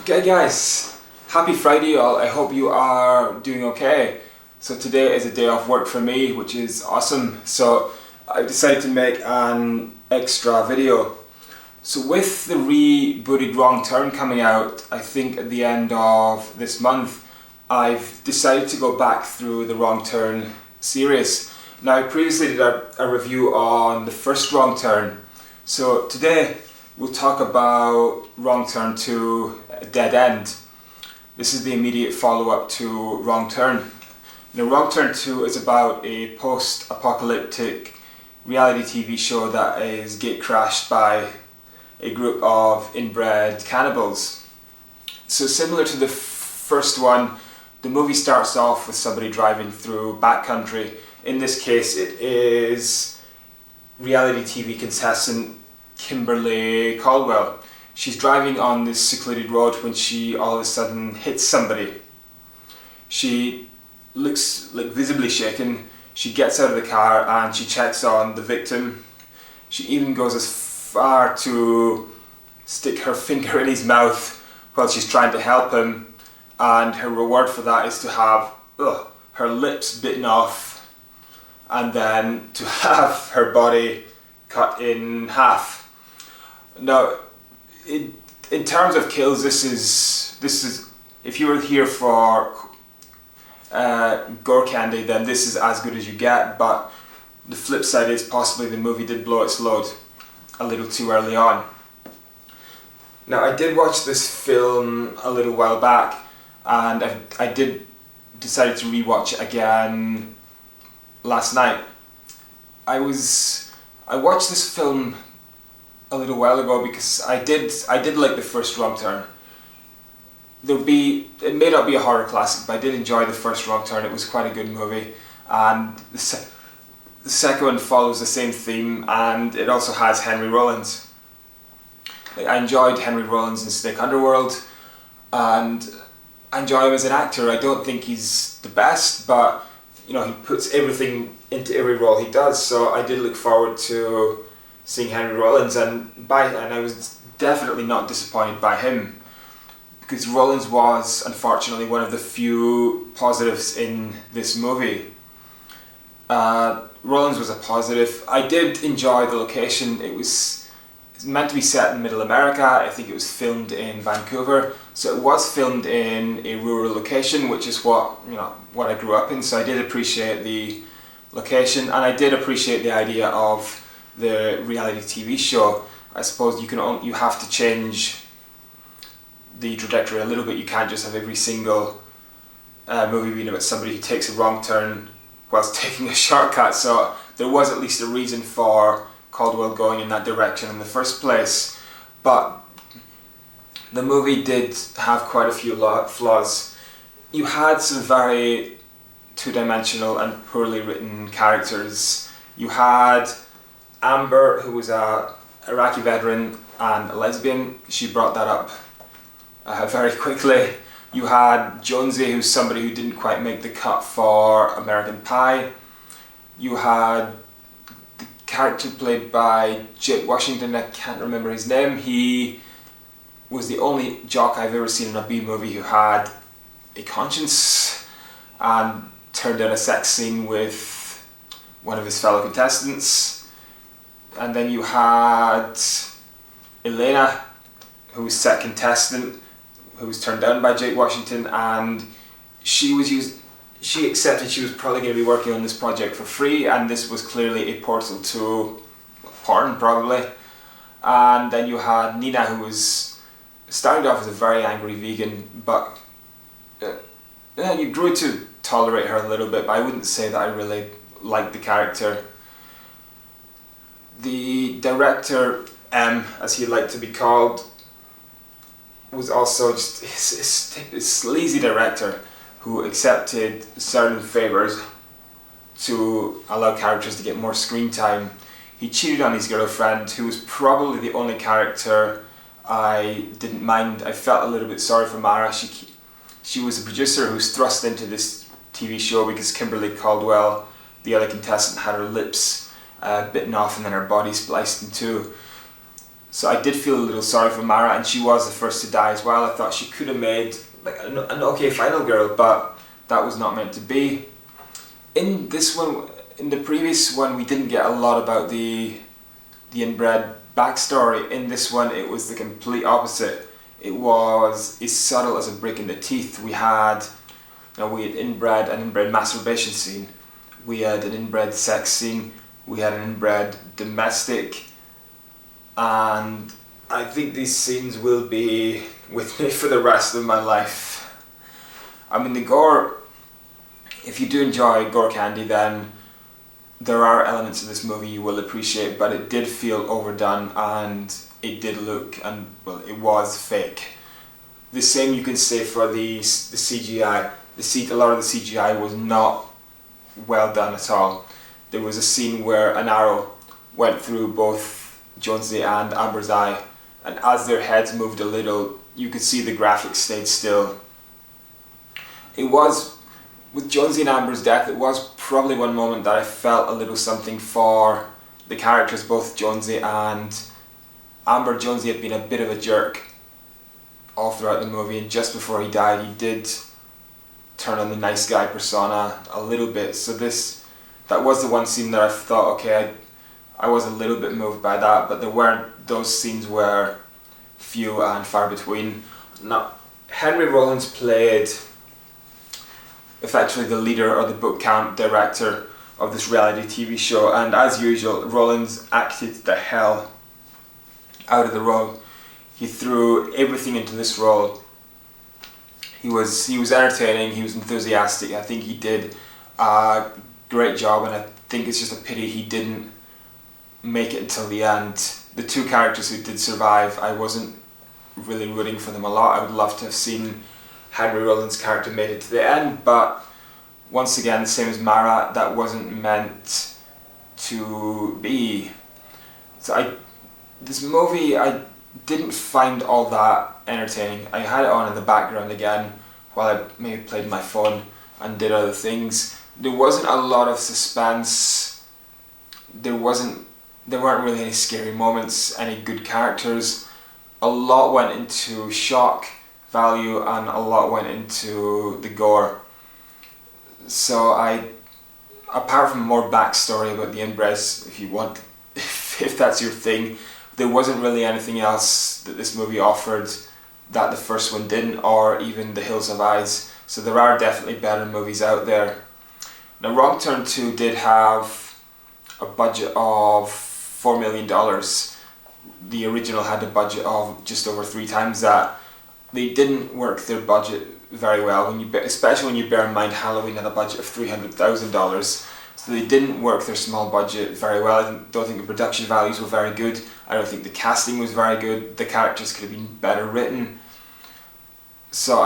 Okay guys, happy Friday all. I hope you are doing okay. So today is a day off work for me, which is awesome. So I decided to make an extra video. So with the rebooted Wrong Turn coming out, I think at the end of this month, I've decided to go back through the Wrong Turn series. Now I previously did a review on the first Wrong Turn. So today we'll talk about Wrong Turn 2, Dead End. This is the immediate follow-up to Wrong Turn. Now, Wrong Turn 2 is about a post-apocalyptic reality TV show that is gate-crashed by a group of inbred cannibals. So similar to the first one, the movie starts off with somebody driving through backcountry. In this case, it is reality TV contestant Kimberly Caldwell. She's driving on this secluded road when she all of a sudden hits somebody. She looks like visibly shaken. She gets out of the car and she checks on the victim. She even goes as far to stick her finger in his mouth while she's trying to help him, and her reward for that is to have her lips bitten off and then to have her body cut in half. Now, in terms of kills, this is if you were here for gore candy, then this is as good as you get. But the flip side is possibly the movie did blow its load a little too early on. Now, I did watch this film a little while back, and I did decided to rewatch it again last night. I watched this film a little while ago because I did like the first Wrong Turn. It may not be a horror classic, but I did enjoy the first Wrong Turn. It was quite a good movie, and the second one follows the same theme, and it also has Henry Rollins. I enjoyed Henry Rollins in Snake Underworld, and I enjoy him as an actor. I don't think he's the best, but you know, he puts everything into every role he does. So I did look forward to seeing Henry Rollins, and I was definitely not disappointed by him, because Rollins was unfortunately one of the few positives in this movie. Rollins was a positive. I did enjoy the location. It's meant to be set in Middle America. I think it was filmed in Vancouver, so it was filmed in a rural location, which is what I grew up in. So I did appreciate the location, and I did appreciate the idea of the reality TV show. I suppose you have to change the trajectory a little bit. You can't just have every single movie being about somebody who takes a wrong turn whilst taking a shortcut. So there was at least a reason for Caldwell going in that direction in the first place. But the movie did have quite a few flaws. You had some very two-dimensional and poorly written characters. You had Amber, who was a Iraqi veteran and a lesbian. She brought that up very quickly. You had Jonesy, who's somebody who didn't quite make the cut for American Pie. You had the character played by Jake Washington. I can't remember his name. He was the only jock I've ever seen in a B movie who had a conscience and turned down a sex scene with one of his fellow contestants. And then you had Elena, who was set contestant, who was turned down by Jake Washington, and she accepted she was probably going to be working on this project for free, and this was clearly a portal to porn, probably. And then you had Nina, who was started off as a very angry vegan, but you grew to tolerate her a little bit, but I wouldn't say that I really liked the character. The director, M, as he liked to be called, was also just a sleazy director who accepted certain favours to allow characters to get more screen time. He cheated on his girlfriend, who was probably the only character I didn't mind. I felt a little bit sorry for Mara. She was a producer who was thrust into this TV show because Kimberly Caldwell, the other contestant, had her lips bitten off and then her body spliced in two. So I did feel a little sorry for Mara, and she was the first to die as well. I thought she could have made like an okay final girl, but that was not meant to be. In this one, in the previous one, we didn't get a lot about the inbred backstory. In this one, it was the complete opposite. It was as subtle as a brick in the teeth. We had an inbred masturbation scene. We had an inbred sex scene. We had an inbred domestic. And I think these scenes will be with me for the rest of my life. I mean, the gore, if you do enjoy gore candy, then there are elements of this movie you will appreciate, but it did feel overdone, and it did look, and well, it was fake. The same you can say for the CGI. A lot of the CGI was not well done at all. There was a scene where an arrow went through both Jonesy and Amber's eye, and as their heads moved a little, you could see the graphics stayed still. It was, with Jonesy and Amber's death, it was probably one moment that I felt a little something for the characters, both Jonesy and Amber. Jonesy had been a bit of a jerk all throughout the movie, and just before he died, he did turn on the nice guy persona a little bit. So that was the one scene that I thought, okay, I was a little bit moved by that, but there weren't, those scenes were few and far between. Now, Henry Rollins played effectively the leader or the book camp director of this reality TV show, and as usual, Rollins acted the hell out of the role. He threw everything into this role. He was entertaining, he was enthusiastic. I think he did a great job, and I think it's just a pity he didn't make it until the end. The two characters who did survive, I wasn't really rooting for them a lot. I would love to have seen Henry Rollins' character made it to the end, but once again, same as Mara, that wasn't meant to be. So this movie, I didn't find all that entertaining. I had it on in the background again while I maybe played my phone and did other things. There wasn't a lot of suspense. There weren't really any scary moments, any good characters. A lot went into shock value and a lot went into the gore. So apart from more backstory about the inbreds, if you want, if that's your thing, there wasn't really anything else that this movie offered that the first one didn't, or even The Hills Have Eyes. So there are definitely better movies out there. Now, Wrong Turn 2 did have a budget of $4 million. The original had a budget of just over 3 times that. They didn't work their budget very well, especially when you bear in mind Halloween had a budget of $300,000. So they didn't work their small budget very well. I don't think the production values were very good. I don't think the casting was very good. The characters could have been better written. So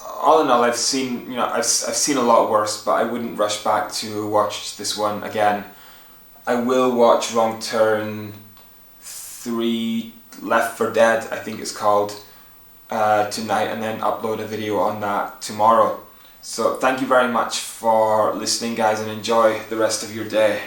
all in all, I've seen a lot worse, but I wouldn't rush back to watch this one again. I will watch Wrong Turn 3, Left 4 Dead, I think it's called, tonight, and then upload a video on that tomorrow. So thank you very much for listening, guys, and enjoy the rest of your day.